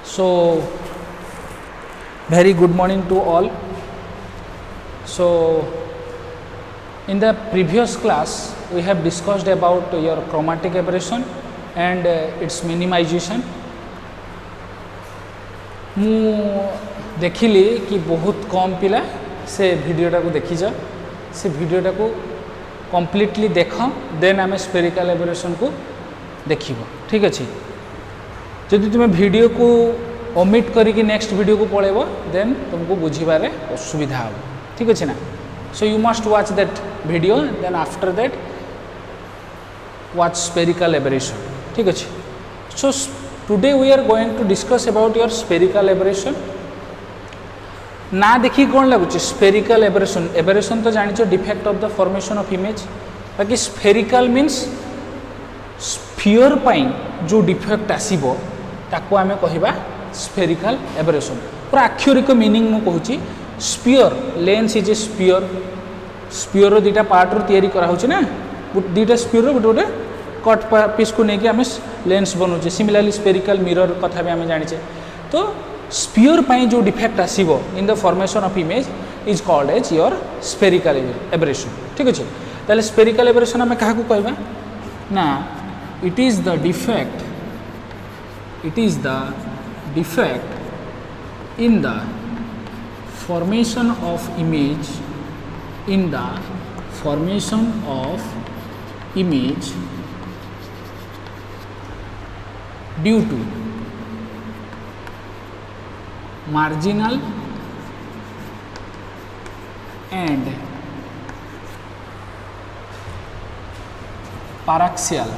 So, very good morning to all. So, in the previous class, we have discussed about your chromatic aberration and its minimization. मु देखिली कि बहुत कम पिला से वीडियोटा को देखी जा से वीडियोटा को कंप्लीटली देख देन आम स्पेरिकल एबरेशन को देखिब ठीक अच्छे जदि तुम्हें वीडियो को ओमिट करके नेक्स्ट वीडियो को पलैब देन तुमको बुझीबारे असुविधा हो ठीक अच्छे ना so you must watch that video then after that watch spherical aberration ठीक अच्छे so today we are going to discuss about your spherical aberration ना देखी कौन लगुच स्पेरिकल एबरेशन एबरेशन तो जानी defect of the formation of image बाकी spherical means sphere पाई जो डिफेक्ट आसीबो ताको आमे कहिबा स्पेरिकल एबरेशन पूरा अक्षरिक मीनिंग मु कहूची sphere lens is a sphere sphere दुईटा पार्ट रो तयारी करा होची ना दुईटा स्फीयर रो गोटे कट पीस को लेके आमे लेंस बनौचे सिमिलरली स्पेरिकल मिरर कथा भी आमे जानिचे तो स्फीयर पाई जो डिफेक्ट आसीबो in the formation of image is called as your spherical aberration ठीक अछि ताले स्पेरिकल एबरेशन आमे काहा को कहबा ना it is the defect in the formation of image due to marginal and paraxial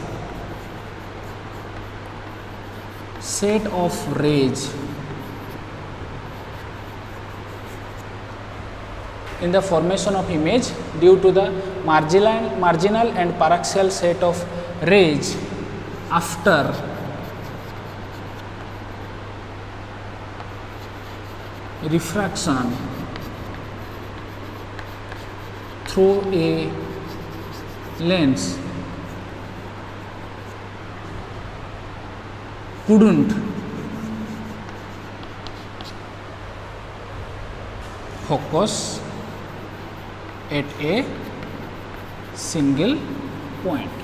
set of rays in the formation of image due to the marginal and paraxial set of rays after refraction through a lens couldn't focus at a single point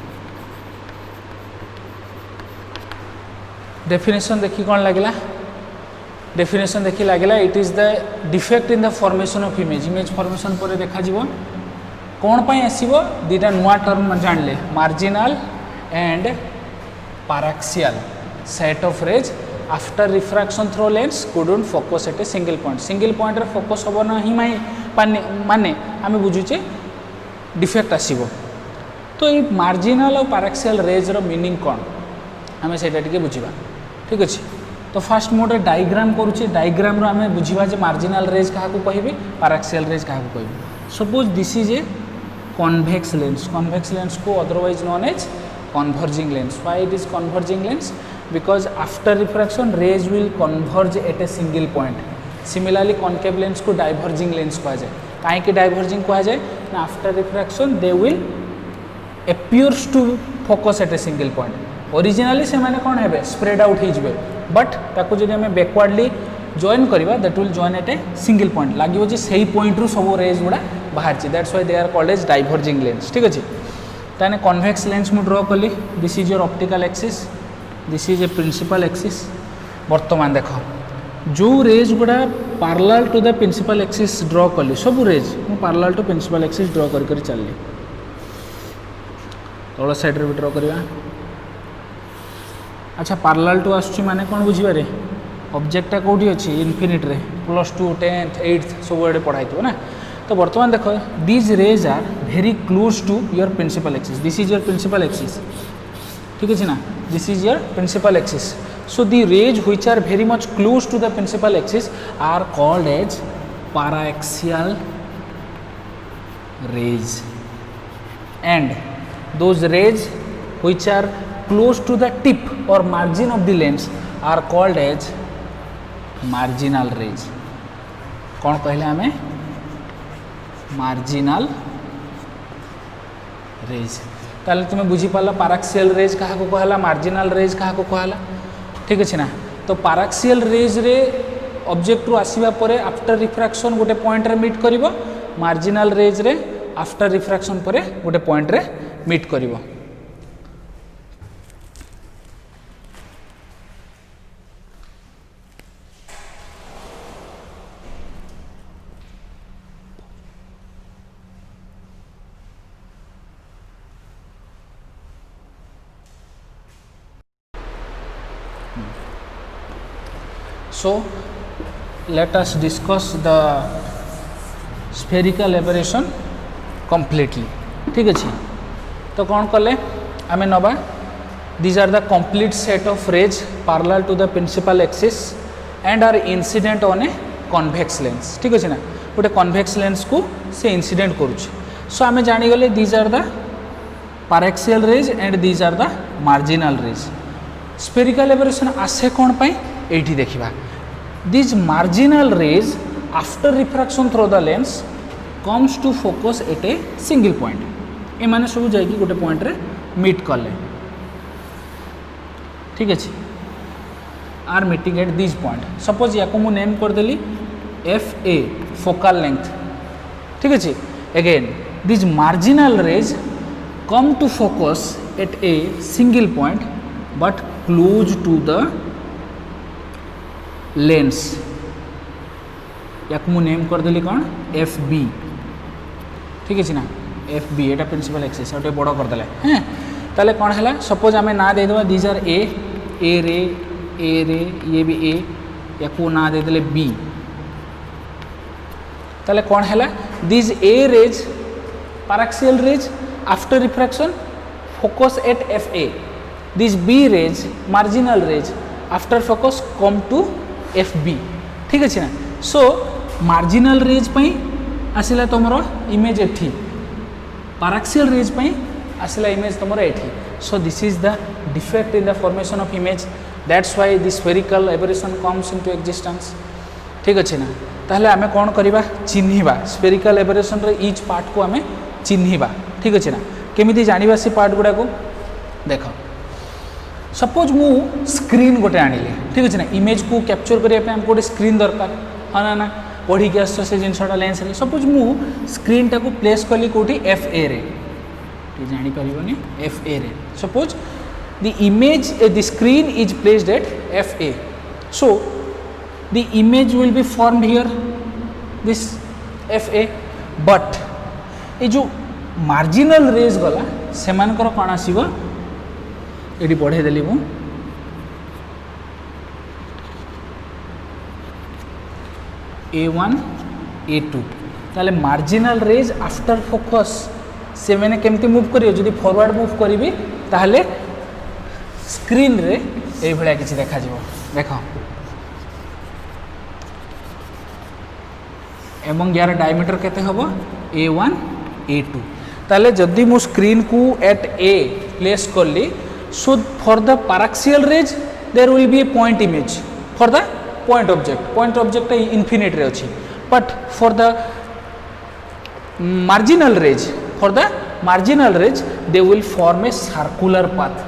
definition देखी कौन लगिला definition देखी लगे it is the defect in the formation of image formation पर देखा जीवो कौन पाई आसीबो दीटा नुआ term जानले marginal and paraxial set of rays after refraction through lens couldn't focus at a single point रे फोकस होबो ना ही माने आमे बुझुचे डिफेक्ट आसीबो तो ये मार्जिनल और पाराक्सियल रेज रो मीनिंग कौन आमे सेटा टिके बुझिबा ठीक अछि तो फास्ट मोटे डायग्राम करुचे डायग्राम रो आमे बुझिबा जे मार्जिनल रेज कहा को कहबी पाराक्सियल रेज कहा को कहबी suppose this is a convex lens को otherwise known as converging lens why it is converging lens because after refraction rays will converge at a single point similarly concave lens को diverging lens कहा जाए कहीं diverging कहा जाए ना after refraction they will appears to focus at a single point originally से माने कौन है स्प्रेड आउट हो बट ताको जब आम बैकवर्डली जॉइन करवा that will join at a single point लगे जे सही पॉइंट रू सब रेज गुड़ा बाहर that's why they are called as diverging lens ठीक अच्छे ताने कन्वेक्स लेंस मु ड्रॉ कली this is your optical axis this is a principal axis वर्तमान देख जो रेज गुड़ा parallel to the principal axis draw कली सब रेज मु parallel to principal axis draw कर चलली तल साइड रे भी ड्रॉ करवा अच्छा पैरेलल टू आसुची माने कौन बुझीबारे ऑब्जेक्टटा कोठी अछि इनफिनिट रे +2 10th 8th सब एडे पढ़ाई थो ना तो वर्तमान देखो these rays are very close to your principal axis this is your principal axis ठीक है ना this is your principal axis so the rays which are very much close to the principal axis are called as paraxial rays and those rays which are close to the tip or margin of the lens are called as marginal rays. कौन कहले हमें marginal raise. ताले तुम्हें बुझी पाला पाराक्सियल raise कहा को कहला मार्जिनाल रेज कहा को कहला ठीक अच्छे ना. तो पाराक्सियल रेज रे ऑब्जेक्ट रु आसीबा परे आफ्टर रिफ्रैक्शन गोटे पॉइंट रे मीट करिवो, मार्जिनल रेज रे आफ्टर रिफ्रैक्शन परे गोटे पॉइंट रे meet करिवो। So let us discuss the spherical aberration completely। ठीक अच्छे तो कौन कले आम नवा these are the complete set of rays parallel to the principal axis and are incident on a convex lens। ठीक अच्छे ना गोटे convex lens को से incident करुच्छ। सो आम जानीगले these are the paraxial rays and these are the marginal rays। spherical aberration आसे कौन पाई एठी देखिबा these marginal rays after refraction through the lens comes to focus at a single point। ए माने सब जाई कि गोटे पॉइंट रे मीट करले। ठीक अछि are meeting at this point. Suppose याको मु नेम कर देली एफ ए फोकल लेंथ। ठीक अछि again this marginal rays come to focus at a single point but close to the lens. या मु नेम कर देली कौन एफ बी। ठीक है ना एफ बी एटा प्रिंसिपल एक्सिस और बड़ कर देले हैं ताले कौन है सपोज आम ना दे देबा दीज आर ए रे ये भी ए या को ना दे देले बी ताले कौन है these A rays paraxial rays after refraction focus at F A these B rays marginal rays after focus come to F B. ठीक अच्छे ना सो मार्जिनल रेज पई आसिला तुमर इमेज एठी पाराक्सियल रेज पई आसिला इमेज तुमर एठी। सो this is the defect in the formation of image that's why the spherical aberration comes into existence. ठीक अच्छे ना ताहले आमे कोन करिबा चिन्हिबा स्फेरिकल एबरेशन रे ईच पार्ट को आमे चिन्हिबा। ठीक अच्छे ना केमिति जानिबा से पार्ट गुडा को देखो सपोज मु स्क्रीन गोटे आनिले। ठीक अच्छे ना इमेज को कैप्चर करने आमको गोटे स्क्रीन दरकार हाँ ना ना पढ़ी के आस जिनसा लेंस रे सपोज मु स्क्रीन टाको प्लेस कली कोठी एफ ए रे जानी परिबनी एफ ए रे suppose the image the screen is placed at F A so the image will be formed here this F A but ये जो मार्जिनल रेज गला से कौन आसो ये पढ़े देली मु A1 A2 ताले मार्जिनल रेज आफ्टर फोकस से मैंने केमती मूव करियो जदि फॉरवर्ड मूव करी ताहले स्क्रीन रे ए भलिया किछि देखा जिवो देखो एवं यार डायमीटर केते हबो A1 A2 ताले जदि मु स्क्रीन को एट ए प्लेस करली so for the paraxial rays there will be a point image for the point object infinite रे अछि but for the marginal rays they will form a circular path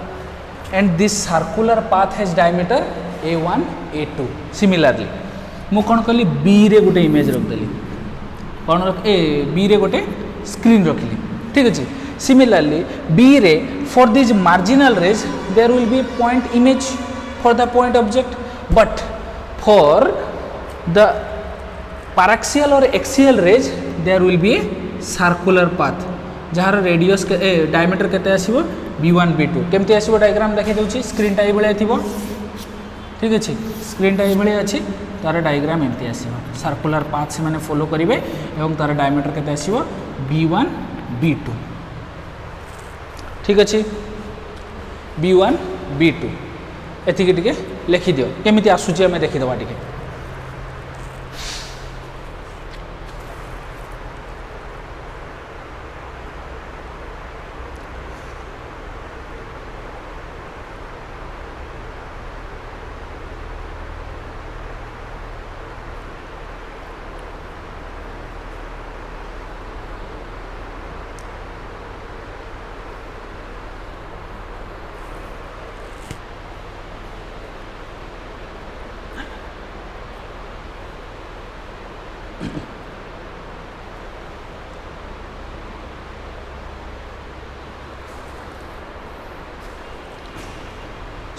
and this circular path has diameter A1 A2 similarly मु कोन कली B रे गोटे image रख देली कोन रख ए B रे गोटे स्क्रीन रखली। ठीक अछि similarly B ray for these marginal rays there will be point image for the point object but for the paraxial or axial rays there will be a circular path jar radius के diameter केते आसीबो B1 B2 केमती आसीबो diagram देखि दउची screen टा एबळे थिबो। ठीक अछि screen टा एबळे अछि तार डायग्राम एमती आसीबो सर्कुलर पाथ से माने फॉलो करिवे एवं तार डायमीटर केते आसीबो B1 B2। ठीक अच्छे B1 B2 एतिके टिके लिखि दियो केमिति आसुची हमें देखि दवा टिके।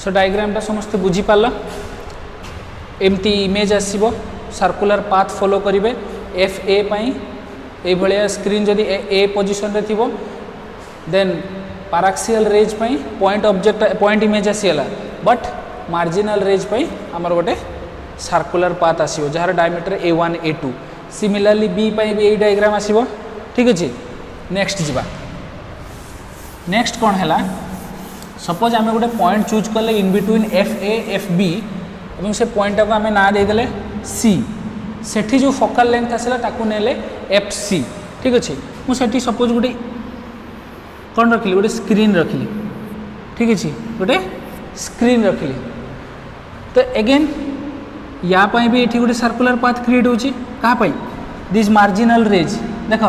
सो डायग्रामटा समस्ते बुझी पाल एमती इमेज आसीबो सर्कुलर पाथ फॉलो करिवे एफ ए पाई ए भलिया स्क्रीन जदि ए पोजीशन रे थिबो देन पाराक्सियल रेज पाई पॉइंट इमेज आसीला बट मार्जिनल रेज पाई हमर गोटे सर्कुलर पाथ आसीबो जहार diameter a1 a2 similarly B पाई भी ए डायग्राम आसीबो ठीक अछि नेक्स्ट जिबा नेक्स्ट कोन हैला सपोज आम गोटे पॉइंट चूज कले in between F A F B और से पॉइंट को आम ना देदेले सी सेठी जो फोकल लेंथ आसला ताकू नेले एफ सी ठीक अच्छे मुझे सपोज गोटे कौन रखिली गोटे स्क्रीन रखिली ठीक अच्छे गोटे स्क्रीन रखिली तो एगेन या भी ये गोटे सर्कुलर पाथ क्रिएट होची कहाँ दिस मार्जिनल रेज देख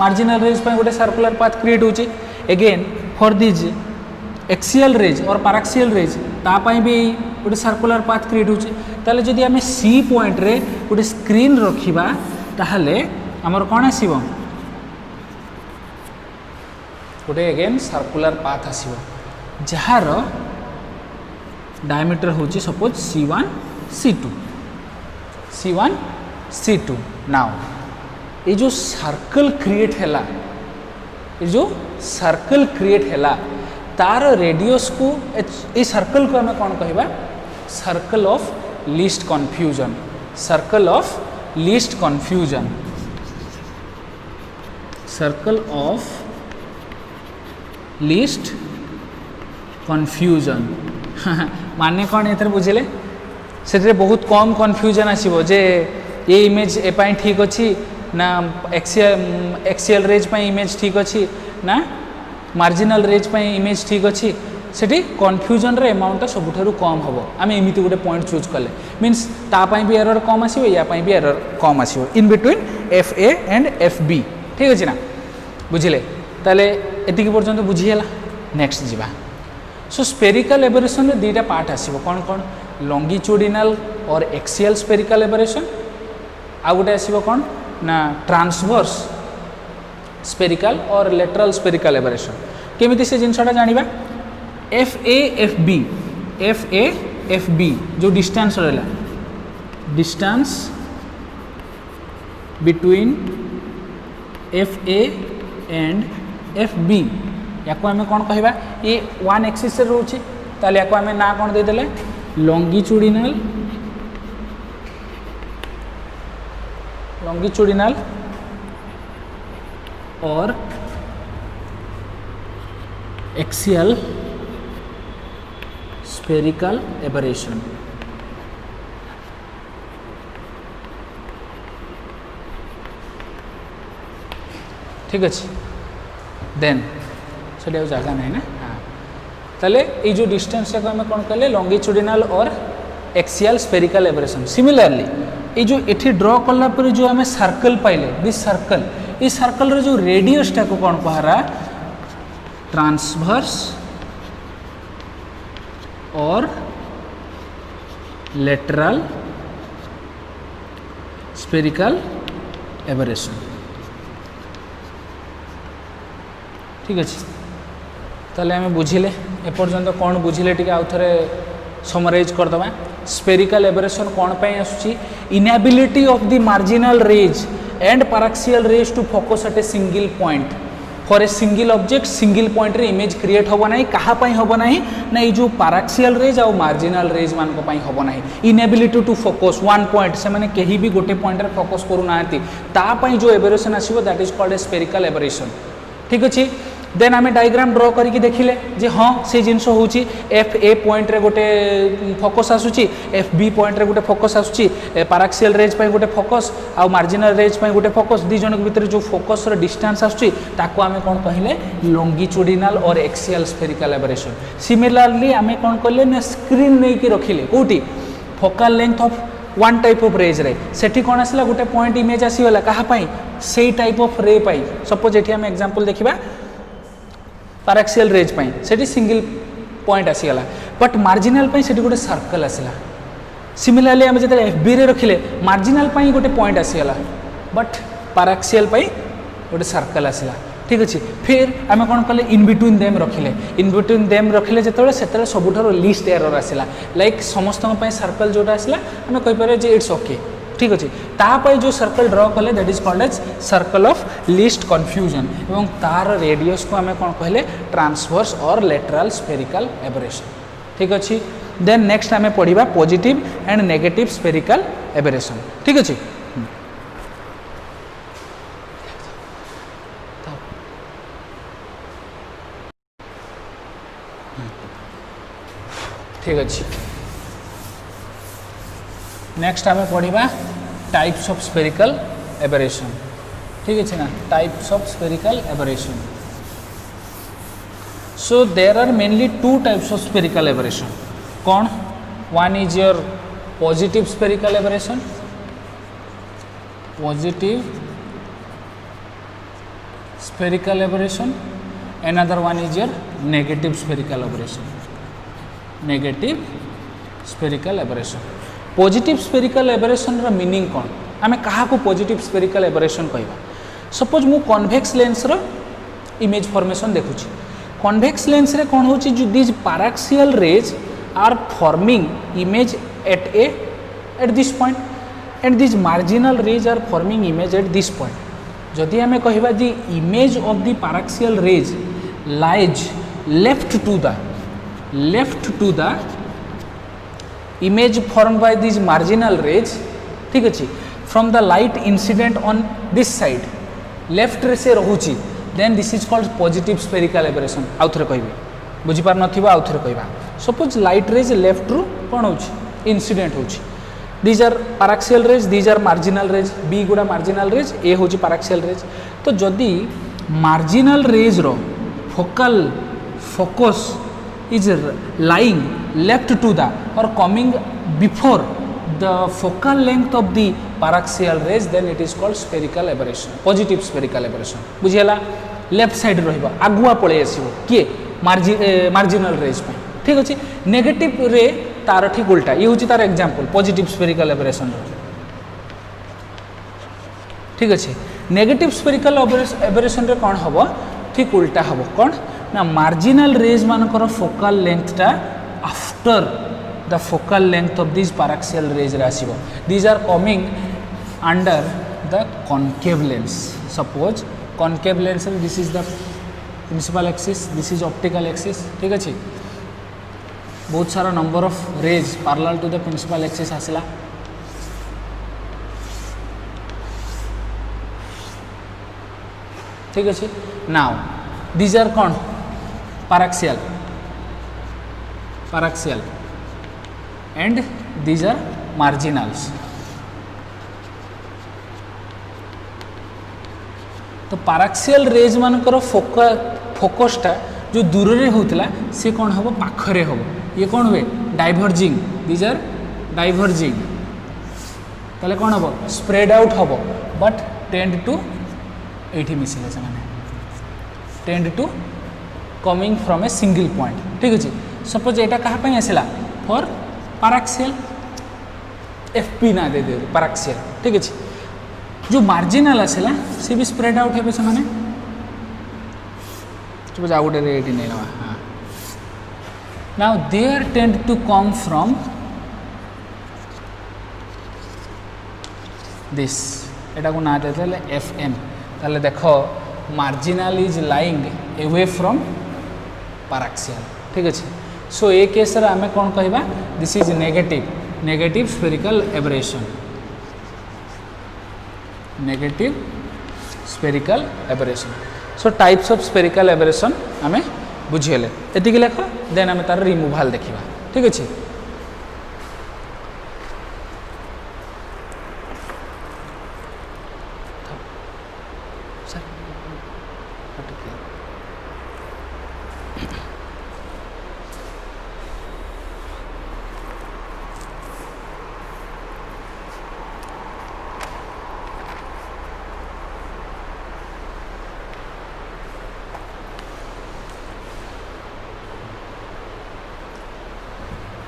मार्जिनल रेज गोटे सर्कुलर पाथ क्रिएट होची again for this axial rays और पाराक्सियल रेज तापाई भी गोटे सर्कुलर पाथ क्रिएट होची ताले जदि आमे सी पॉइंट रे गोटे स्क्रीन रखिबा ताहले हमर कोन आसीबो गोटे एगेन सर्कुलर पाथ आसीबो जहार डायमीटर होची suppose C1 C2 C1 C2 now ये जो सर्कल क्रिएट हैला ये जो सर्कल क्रिएट हैला तार रेडियस को ए सर्कल को हमें कौन कहबा circle of least confusion circle of least confusion circle of least confusion माने कौन एथर बुझिले से बहुत कम कन्फ्यूजन आसीबो जे ये इमेज ए पाई ठीक अच्छी ना एक्सियल रेज पाई इमेज ठीक अच्छी ना मार्जिनल रेज पाई इमेज ठीक अच्छी सेठी कन्फ्यूजन रे अमाउंट सबुठारु कम हम आम एमती गोटे पॉइंट चूज कले मीन्स तापाई भी एरर कम आसीबो या पाई भी एरर कम आसीबो in between F A and F B ठीक अच्छे ना बुझिले ताले एतिकी पर्यंत बुझीगला नेक्स्ट जीवा सो स्पेरिकल एबरेशन रे दीटा पार्ट आसीबो कौन कौन लॉन्गिट्यूडिनल और एक्सियल स्पेरिकल एबरेशन आ गोटे आसीबो कौन ना ट्रांसवर्स स्पेरिकल और लेटरल स्पेरिकल एबरेशन केमिति से जिनसटा जानिबा एफ ए एफ बी जो डिस्टेंस रहला distance between F A and F B या आम कौन कहबा ये वन एक्सिस रोचे ताले या आम ना कौन देदेले लॉन्गिट्यूडिनल और एक्सियल स्पेरिकल एबरेशन ठीक अच्छे देन से जगह नहीं ना हाँ ताले ये जो डिस्टेंस को आम कौन कहले लॉन्गिट्यूडिनल और एक्सियल स्पेरिकल एबरेशन सिमिलरली ये जो एठी ड्रॉ कला पर जो आम सर्कल पाइले दिस सर्कल इस सर्कल रे जो रेडियस टा को कौन कहरा ट्रांसवर्स और लेटरल स्पेरिकल एबरेशन ठीक अच्छे ताले आम बुझिले एपर्यंत कौन बुझिले टिके आउ थरे समराइज करदबा स्पेरिकल एबरेशन कौन पाई आसुची inability of the marginal rays and paraxial rays to focus at a single point for a single object single point रे इमेज क्रिएट होबो नाही कहा पाई होबो नाही ना ये जो पाराक्सियल रेज और मार्जिनल रेज मान को पाई होबो नाही inability to focus one point से माने केही भी गोटे पॉइंट रे फोकस करू नाहती ता पाई जो एबरेशन आसीबो that is called a spherical aberration ठीक अछि देन आम डायग्राम ड्रॉ करके देखिले जे हाँ से जिनस होची एफ ए पॉइंट रे गोटे फोकस आसुची एफ बी पॉइंट रे गोटे फोकस आसुची पाराक्सियल रेज पाई गोटे फोकस आ मार्जिनल रेज पाई गोटे फोकस दी जन भितर जो फोकस रो डिस्टेंस आसुची ताको आमे कोन कहिले लॉन्गिट्यूडिनल और एक्सियल स्फेरिकल एबरेशन सिमिलरली आमे कोन कले ना स्क्रीन नै कि रखिले कोठी focal length of one type of rays रे सेठी कोन आसला गोटे पॉइंट इमेज आसीगला कहा पाई सेई टाइप ऑफ रे पाई सपोज एठी आमे एग्जांपल देखिबा पाराक्सियल रेज पाई सेठी सिंगल पॉइंट आसीगला बट मार्जिनल पाई सेठी गोटे सर्कल आसला सिमिलरली आम जो एफ बी रे रखिले मार्जिनाल गोटे पॉइंट आसीगला बट पाराक्सियल गोटे सर्कल आसला ठीक अच्छे फिर आम कौन कले इन बिटवीन देम रखिले जो सबुठार लिस्ट एरर आसला लाइक समस्त सर्कल जोटा आसला आम कहीपर जे इट्स ओके ठीक अच्छे तापाई जो सर्कल ड्र कले that is called as circle of least confusion एवं तार रेडियस को आम कौन कहले ट्रांसवर्स और लेटरल स्फेरिकल एबरेशन ठीक अच्छे देन नेक्स्ट आम पढ़ा positive and negative spherical aberration ठीक अच्छे ठीक अच्छे नेक्स्ट आम पढ़ा टाइप्स ऑफ स्फेरिकल एबरेशन ठीक अच्छे ना types of spherical aberration so there are mainly two types of spherical aberration कौन one is your positive spherical aberration spherical aberration, another one is your negative spherical aberration. Negative spherical aberration. Positive spherical aberration रा meaning कौन? आमे कहा को positive spherical aberration कहबा. Suppose मु convex lens रो image formation देखुची. कन्वेक्स लेंस रे कौन होची जो this paraxial rays are forming image at this point and this marginal rays are forming image at this point. जदि आमे कहबा जी image of the paraxial rays lies left to the image formed by these marginal rays ठीक अच्छे from the light incident on this side left रे से रहुची then this is called positive spherical aberration. आउ थरे कहबी बुझी पार नथिबा आउ थरे कहबा. सपोज लाइट रेज लेफ्ट रु कोन होची इंसिडेंट होची these are paraxial rays, these are marginal rays, b गुडा marginal rays, a होची paraxial rays. तो जदि marginal rays रो focal focus is lying left to the or coming before the focal length of the paraxial rays, then it is called spherical aberration, positive spherical aberration. बुझियला left side रहिबा आगुआ पळे आसीबो के marginal raise पे ठीक अछि. नेगेटिव रे तार ठीक उल्टा ये होची तार एग्जांपल पॉजिटिव स्फेरिकल एबरेशन ठीक अछि. नेगेटिव स्फेरिकल एबरेशन रे कोन हबो ठीक उल्टा हबो कोन ना मार्जिनल रेज मानकर फोकल लेंथटा after the focal length of this paraxial rays रे आसीबो. These are coming under the concave lens. Suppose concave lens रे this is the principal axis, this is optical axis ठीक अछि. बहुत सारा number of rays parallel to the principal axis आसला. ठीक अछि. नाउ these are कौन paraxial and these are marginals. तो paraxial रेज मानकर फोकसटा जो दूर रे होतला से कौन हम पाखरे हम ये कौन हुए डाइवर्जिंग. these are diverging ताले कौन हम स्प्रेड आउट हम बट टेंड टू एठी मिसिले से माने tend to coming from a single point ठीक अच्छे. सपोज एटा कहा पे आसला फॉर पैराक्सियल एफपी ना दे दे पैराक्सियल ठीक अच्छे. जो मार्जिनल आसला सी भी स्प्रेड आउट हे से माने सपोज आउ गोटे एटी नहीं लवा. हाँ now they are tend to come from this एटा को ना देते एफ एम. ताले देखो marginal is lying away from paraxial ठीक अच्छे. सो ए केस रे आमे कौन कहबा this is negative spherical aberration. Negative spherical aberration. So types of spherical aberration आमे बुझियले एतिक लेख देन आमे तार रिमूवल देखिबा ठीक अच्छे.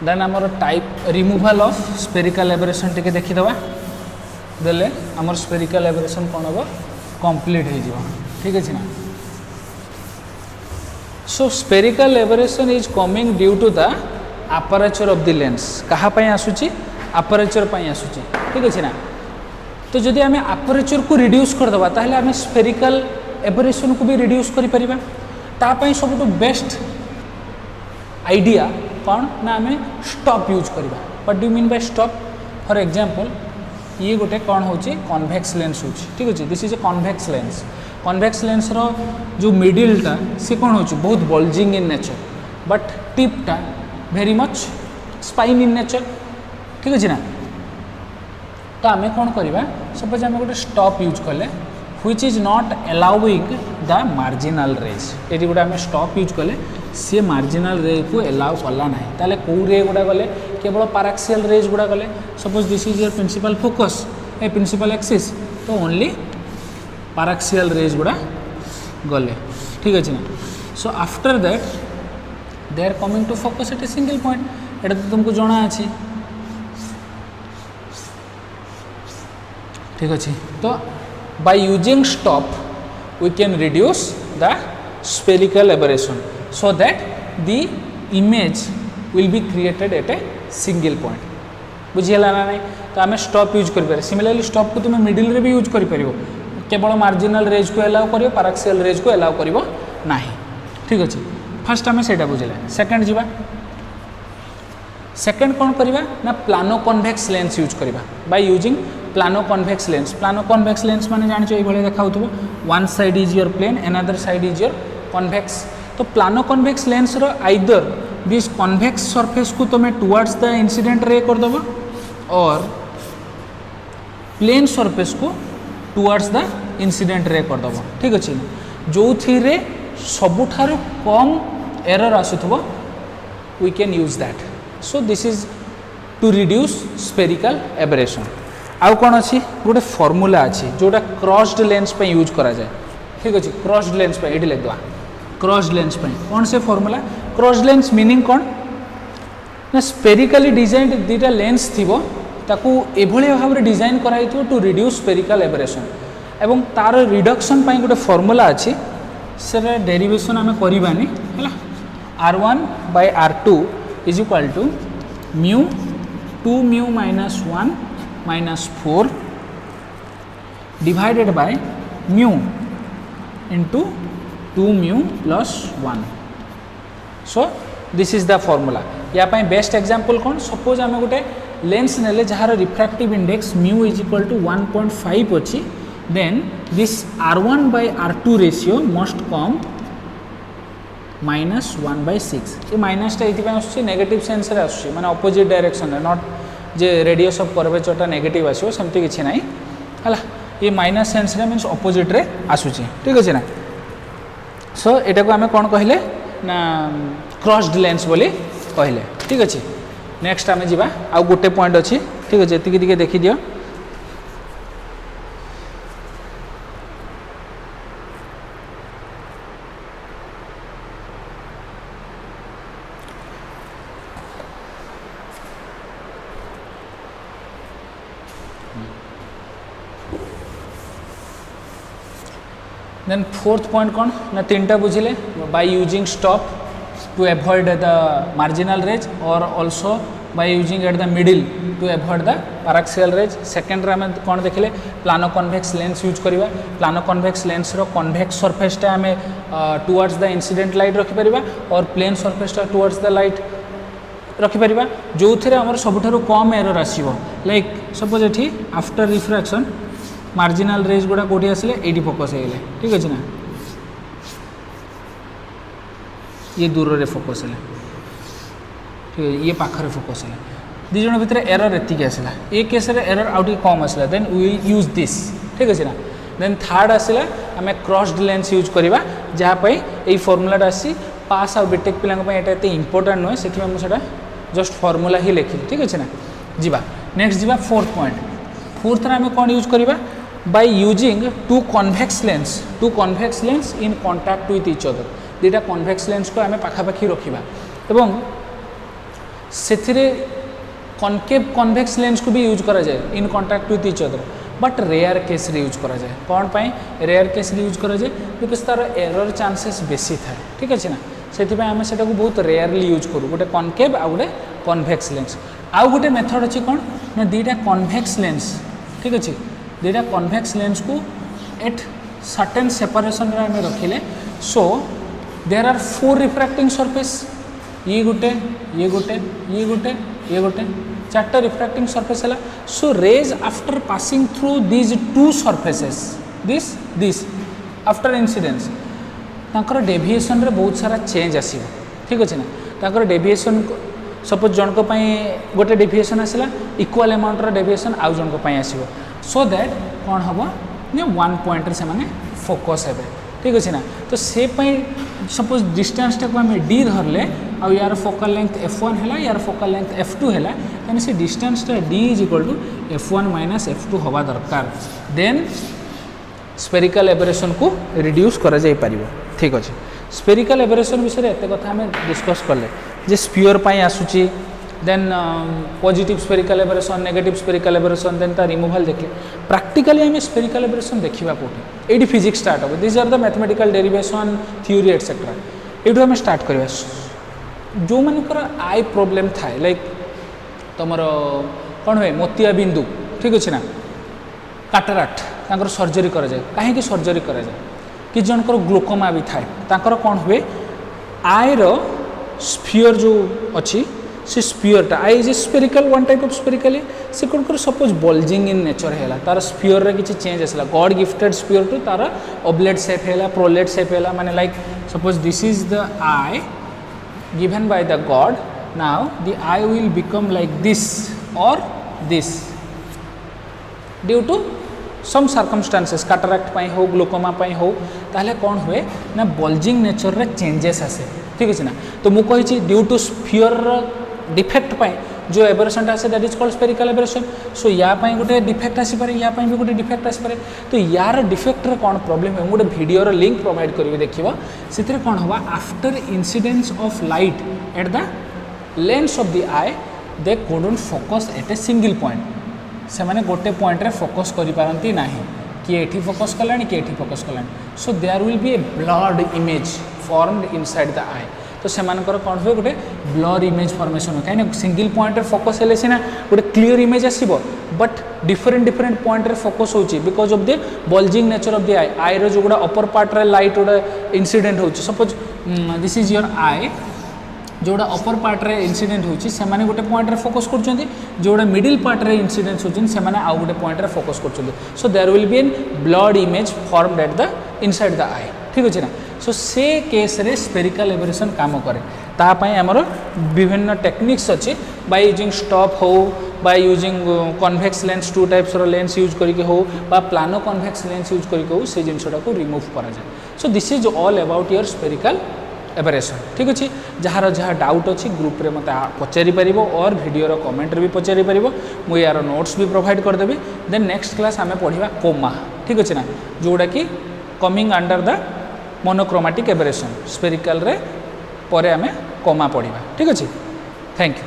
देन आमर type removal of spherical aberration टिके देखीदवा देले आमर स्पेरिकल एबरेशन कौन हम कंप्लीट हो ठीक है ना। So spherical aberration is coming due to the aperture of the lens कहाँ आसूची अपर्चर आसूची ठीक है ना। तो जदि आम अपर्चर को रिड्यूस करदे ताहले आम स्पेरिकल एबरेशन को भी रिड्यूस करि परिबा। तापाई सबुठ बेस्ट आइडिया कौन ना आम स्टॉप यूज करवा। What do mean by stop? For example ये गोटे कौन हो कन्वेक्स लेंस हो ठीक अच्छे this is a convex lens. Convex lens रो जो मिडिलटा सी कौन हो बहुत बल्जिंग इन नेचर बट टिपटा very much spine in nature ठीक अच्छे ना। तो आम कौन करवा सपोज आम गोटे स्टॉप यूज कले which is not allowing the marginal rays ये गोटे आम स्टॉप यूज कले सी मार्जिनल रे को एलाउ कला ना ताले कौ रे गुड़ा गले केवल पाराक्सियल रेज गुड़ा गले suppose this is your principal focus a principal axis तो ओनली पाराक्सियल रेज गुड़ा गले ठीक अच्छे ना। So after that they are coming to focus at a single point एटा तो तुमको जना अच्छी ठीक अच्छे। तो by using stop we can reduce the spherical aberration so that the image will be created at a single point बुझीगला ना नहीं। तो आम स्टॉप यूज करें सिमिलरली स्टॉप को तुम मिडिल रे भी यूज कर केवल मार्जिनल रेज को एलाउ कर पाराक्सियल रेज को एलाउ कर ना ठीक अच्छे। फर्स्ट आम से बुझे सेकेंड जीवा सेकेंड कौन करवा ना प्लानो कन्वेक्स लेंस यूज करवा by using plano convex lens. Plano convex lens माने जानिछ ये भले देखा होतबो one side is your plane another side is your convex. तो प्लानो कन्वेक्स लेंस रो आइदर दिस कन्वेक्स सरफेस को तुम टुवर्ड्स द इंसिडेंट रे कर दबो और प्लेन सरफेस को टुवर्ड्स द इंसिडेंट रे कर दबो ठीक अछि। जो थी सबुठारु कम एरर आसुथबो we can use that. So this is to reduce spherical aberration. आउ कौन अच्छी गोटे फॉर्मूला अच्छी जोटा क्रॉस्ड लेंस पे यूज करा जाए ठीक अच्छे। क्रॉस्ड लेंस पे ये लिखवा क्रॉस्ड लेंस पे कौन से फॉर्मूला क्रॉस्ड लेंस मीनिंग कौन ना स्पेरिकली डिजाइन दीटा लेंस थी ताकू एभली भाव में डिजाइन कराई टू रिड्यूस स्पेरिकल एबरेशन एवं तार रिडक्शन पाई गोटे फॉर्मूला अच्छी से डेरिवेशन आम करवानी है R1 by R2 is equal to mu 2 mu minus 1 minus 4 divided by mu into 2 mu plus 1. So this is the formula. या पाई बेस्ट एग्जांपल कौन सपोज आम गोटे लेंस नेले जार refractive index mu is equal to 1.5 अच्छी then this R1 by R2 ratio must come -1/6 ये माइनसटा ये नेगेटिव सेंस रे आसुची माने अपोजिट डायरेक्शन रे नॉट जे रेडियस ऑफ कर्वेचरटा नेगेटिव आसो सेमती किसी ना है ये माइनस सेंस रे मीन्स अपोजिट रे आसुची ठीक अच्छे ना। सो एटा को आम कौन कहले ना क्रॉस्ड लेंस बोली कहले ठीक अच्छे। नेक्स्ट आम जा आउ गोटे पॉइंट अच्छी ठीक अच्छे ये देखी दियो देन फोर्थ पॉइंट कौन ना तीनटा बुझिले by using stop to avoid the marginal rays और also by using at the middle to avoid the paraxial rays. Second आम कौन देखिले प्लानो कन्वेक्स लेंस यूज करवा प्लानो कन्वेक्स लेंस रो कन्वेक्स सरफेसटा आम टुवर्ड्स द इंसिडेंट लाइट रखिपर और प्लेन सरफेसटा टुवर्ड्स द लाइट रखिपर जो थे आम सबुठारु कम एरर आसो लाइक सपोज ये आफ्टर रिफ्रैक्शन मार्जिनल रेज गुड़ा कौटी आसिले ये फोकस हो ठीक अच्छे ना ये दूर रे फोकस है ठीक है ये पाखरे फोकस है दी जन भितर एरर एतिक आसला ए केस रे एरर आउट कम आसला देन वी यूज दिस ठीक अच्छे ना। देन थर्ड आसला आम क्रॉस्ड लेंस यूज करवा जहाँपाई ये फॉर्मूलाटा आसी पास आ बीटेक पिला एट इंपोर्टाट नुहे से मुझे जस्ट फॉर्मूला ही लिखी ठीक अच्छे ना। जीवा नेक्स्ट जीवा फोर्थ पॉइंट फोर्थ आम कौन यूज करवा by using two convex lens in contact with each other दीटा convex lens को आम पाखापाखि रखा एवं से कॉनकेव कन्वेक्स लेंस को भी यूज करा जाए in contact with each other but rare case रे यूज करा जाए कौन पाई रेयर केस रे यूज करा जाए बिकज तार एरर चांसेस बेसी थाए ठीक अच्छे ना से आम से बहुत रेयरली यूज करूँ गोटे कॉनकेव आ गए कन्वेक्स लेंस आउ गोटे मेथड अच्छी कौन ना दुईटा कन्वेक्स लेंस ठीक अच्छे दुईटा कन्वेक्स लेंस को एट सर्टेन सेपरेशन आम रखिले so there are 4 refracting surface ये गोटे ये गोटे ये गोटे ये गोटे 4टा रिफ्रैक्टिंग सरफेस है so rays after passing through these 2 surfaces this after incidence तांकर डेविएशन रे बहुत सारा चेंज आसीबो ठीक अच्छे ना तांकर डेविएशन सपोज जनक गोटे डेविएशन आसला इक्वल अमाउंट डेविएशन आउ जनक आसो सो दैट कौन हम ने 1 पॉइंट रे से माने फोकस हे ठीक अच्छे ना तो से सपोज डिस्टेंस टाक आम डी धरले आउ यार फोकल लेंथ f1 है यार फोकल लेंथ f2 है यानी से distance d is equal to f1 minus f2 हवा दरकार देन स्पेरिकल एबरेशन को रिड्यूस करा जाई परिबो ठीक अच्छे स्पेरिकल एबरेशन विषय एत कथा आम डिस्कस कले जे स्पीयर पाई आसुची then positive spherical aberration negative spherical aberration then ता रिमूवल देखले प्रैक्टिकली आम स्पेरिकल एबरेशन देखा कोठी एडी फिजिक्स स्टार्ट हो this are the mathematical derivation theory et cetera एठू आम स्टार्ट करबा जो मानकर आई प्रोब्लेम थाए लाइक तुमर कौन हुए मोतिया बिंदु ठीक अच्छे ना काटाराक्ट तांकर सर्जरी करा जाए कहीं सर्जरी करा जाए कि जनकर ग्लूकोमा भी थाए तांकर कौन हुए आई रो स्फीयर जो अच्छी से स्फीयरटा eye is a spherical one type of spherically से कौन कर सपोज बल्जिंग इन नेचर है तार स्फीयर रे किसी चेंज आसला गॉड गिफ्टेड स्फीयर टू तार ऑब्लेट शेप है प्रोलेट शेप है माने like suppose this is the I given by the god now the eye will become like this or this due to some circumstances cataract पाई हो glaucoma पाई हो ताहले कौन हुए ना बल्जिंग नेचर रे चेंजेस आसे ठीक अछि ना तो मु कहि छी ड्यू टू स्फीयर डिफेक्ट पाई जो एबरेशन आसे that is called spherical aberration so या पाई गोटे डिफेक्ट आसी पारे या पाई भी गोटे डिफेक्ट आसी पारे तो यार डिफेक्ट रे कौन प्रॉब्लम है गोटे वीडियो रो लिंक प्रोवाइड करिवे देखिबो सितरे कौन होबा after incidence of light at the lens of the I they couldn't focus at a single point से माने गोटे पॉइंट रे फोकस करि पारंती नाही कि एठी फोकस कलानी कि एठी फोकस कलानी so there will be a blurred image formed inside the eye तो से कौन हुए गोटे ब्लर इमेज फॉर्मेशन हो कहीं सिंगल पॉइंट रे फोकस हेले सिना गोटे क्लीयर इमेज आसीबो बट डिफरेंट डिफरेंट पॉइंट रे फोकस होची because of the bulging nature of the eye eye रो जो गोटा अपर पार्ट रे लाइट गोटे इंसिडेंट होची suppose this is your eye जोड़ा अपर पार्ट रे इंसिडेंट होची से माने गोटे पॉइंट रे फोकस करछंती जोड़ा मिडिल पार्ट रे इंसिडेंट्स होची से माने आउ गोटे पॉइंट रे फोकस करछंती so there will be an blurred image formed at the inside the eye ठीक अछि ना सो से केस रे स्पेरिकल एबरेशन काम करे तापाई आमर विभिन्न टेक्निक्स अच्छी बाय यूजिंग स्टॉप हो by using convex lens 2 types रो लेंस यूज करके हो बा प्लानो कन्वेक्स लेंस यूज करके हो से जिनसटा को रिमूव करा जाए सो this is all about your spherical aberration ठीक अच्छे जार जहाँ डाउट अच्छी ग्रुप रे मत पचारि पार और वीडियो कमेंट भी पचारि पार मु यार नोट्स भी प्रोवाइड करदेवी देन नेक्स्ट क्लास आम पढ़ा कोमा ठीक अच्छे ना जोड़ा कि coming under the monochromatic aberration spherical रे परे आमे कोमा पढ़ा ठीक अच्छे थैंक यू।